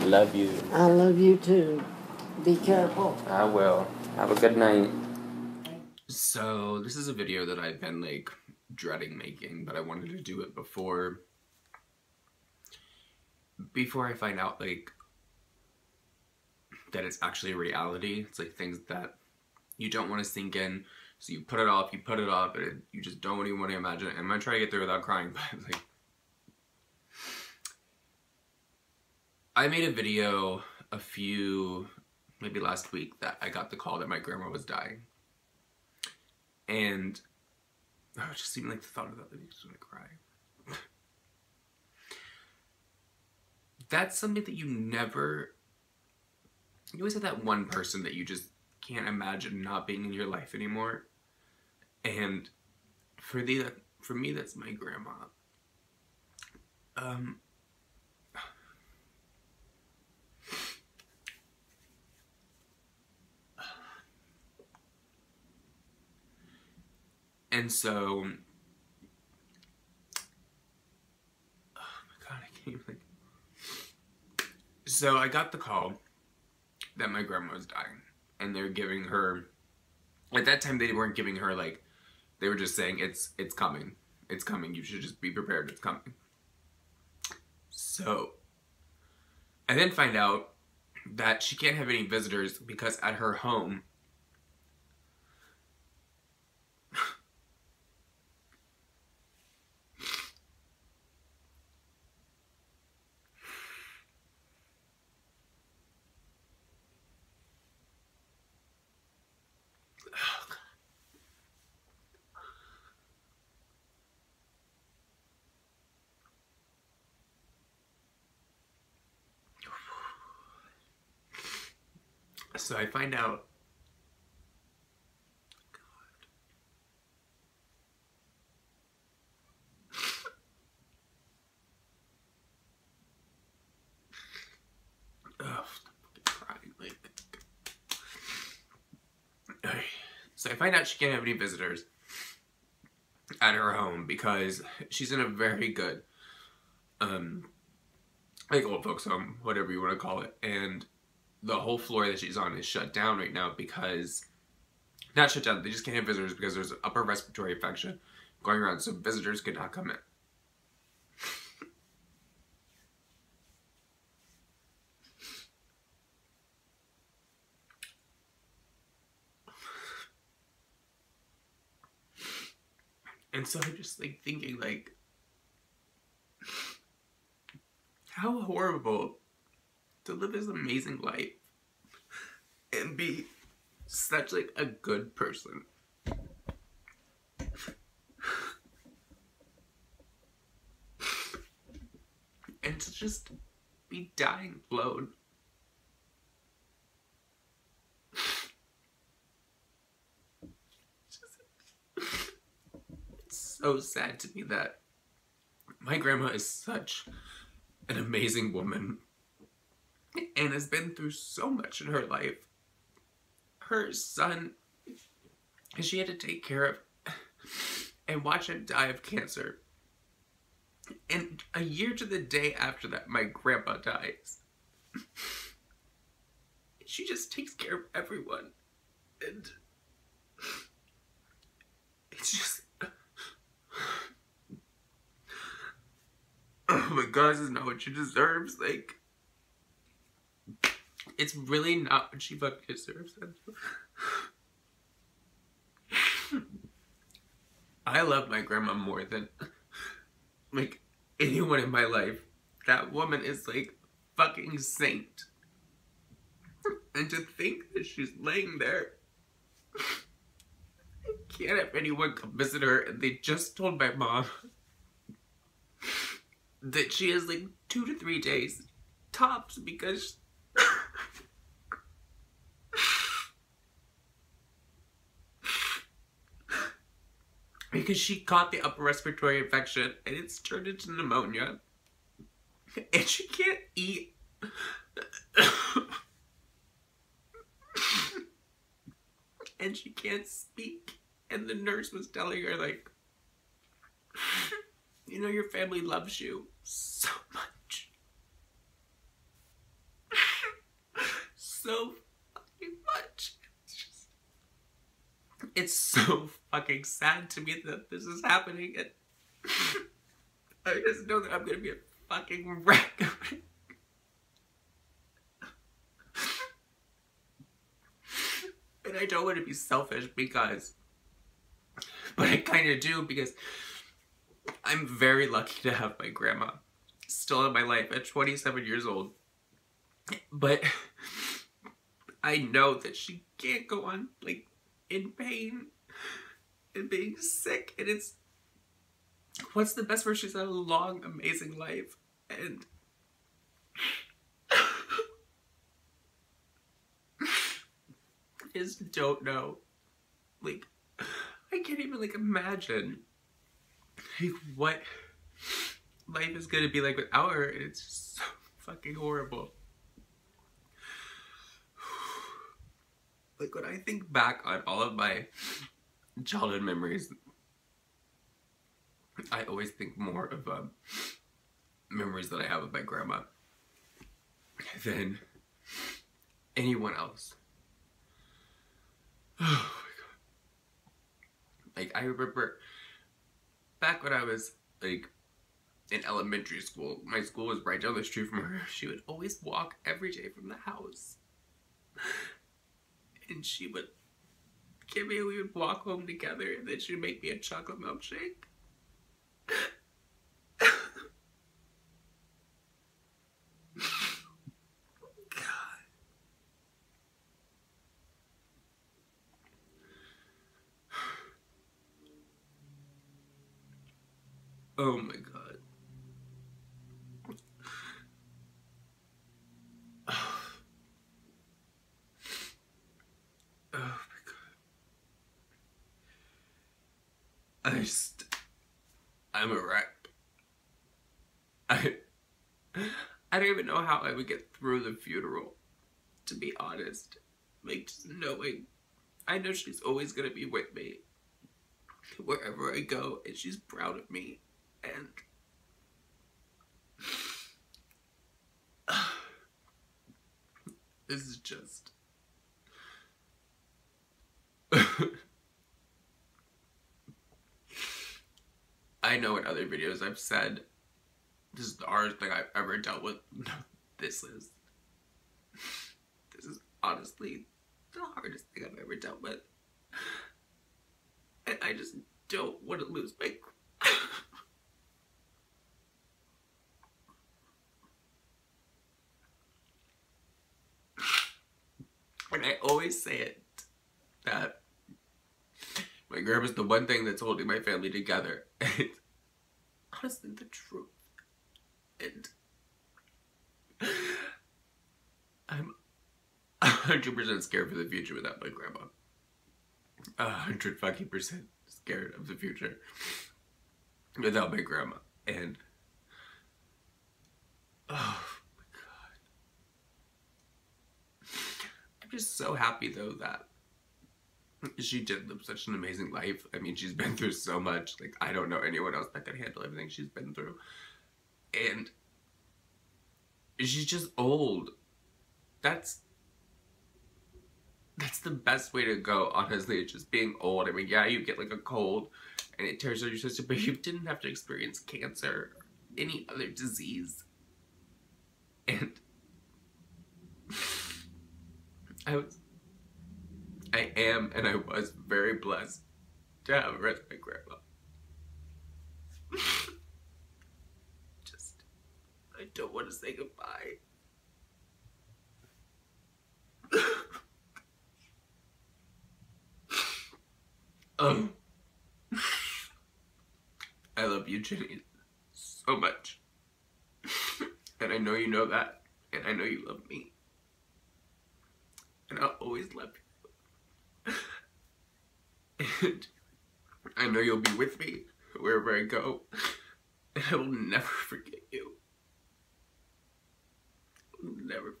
Love you. I love you too. Be careful. I will. Have a good night. So this is a video that I've been like dreading making, but I wanted to do it before I find out like that it's actually a reality. It's like things that you don't want to sink in, so you put it off, and you just don't even want to imagine it. I'm gonna try to get through without crying, but like I made a video maybe last week, that I got the call that my grandma was dying. And just even like the thought of that makes me cry. That's something that you always have that one person that you just can't imagine not being in your life anymore. And for me, that's my grandma. And so, oh my god, I can't even think. So I got the call that my grandma was dying, and they're giving her, at that time they weren't giving her like, they were just saying it's coming, you should just be prepared, it's coming. So I then find out that she can't have any visitors because at her home, so I find out, so I find out she can't have any visitors at her home because she's in a very good, like old folks home, whatever you want to call it, and the whole floor that she's on is shut down right now because, not shut down, they just can't have visitors because there's an upper respiratory infection going around, so visitors could not come in. And so I'm just like thinking like, how horrible to live this amazing life and be such like a good person. And to just be dying alone. It's so sad to me that my grandma is such an amazing woman and has been through so much in her life. Her son, she had to take care of and watch him die of cancer. And a year to the day after that, my grandpa dies. She just takes care of everyone. And it's just, oh my god, this is not what she deserves. Like, it's really not what she fucking deserves. I love my grandma more than like anyone in my life. That woman is like fucking saint. And to think that she's laying there, I can't have anyone come visit her, and they just told my mom that she has like 2 to 3 days tops because she caught the upper respiratory infection and it's turned into pneumonia and she can't eat. And she can't speak, and the nurse was telling her like, you know, your family loves you so much. so fucking much. It's so fucking sad to me that this is happening, and I just know that I'm gonna be a fucking wreck. And I don't want to be selfish but I kind of do, because I'm very lucky to have my grandma still in my life at 27 years old. But I know that she can't go on, like, in pain and being sick, and it's, what's the best word? She's had a long, amazing life, and I just don't know, like, I can't even, like, imagine, like, what life is gonna be like without her, and it's just so fucking horrible. Like, when I think back on all of my childhood memories, I always think more of memories that I have with my grandma than anyone else. Oh my god. Like, I remember back when I was, like, in elementary school, my school was right down the street from her. She would always walk every day from the house. And she would give me, we would walk home together, and then she'd make me a chocolate milkshake. God. Oh my god. Oh my god. I'm a wreck. I don't even know how I would get through the funeral, to be honest. Like, just knowing, I know she's always gonna be with me wherever I go, and she's proud of me, and this is just I know in other videos I've said this is the hardest thing I've ever dealt with. No, this is honestly the hardest thing I've ever dealt with. And I just don't want to lose my and I always say it, that my grandma's the one thing that's holding my family together. And it's honestly the truth. And I'm 100% scared for the future without my grandma. 100 fucking percent scared of the future without my grandma. And oh my god. I'm just so happy though that she did live such an amazing life. I mean, she's been through so much. Like, I don't know anyone else that could handle everything she's been through. And she's just old. That's the best way to go, honestly. It's just being old. I mean, yeah, you get like a cold and it tears out your system, but you didn't have to experience cancer or any other disease. And I am and I was very blessed to have her as my grandma. Just, I don't want to say goodbye. I love you, Ginny, so much. And I know you know that. And I know you love me. And I'll always love you. And I know you'll be with me wherever I go. And I will never forget you. I will never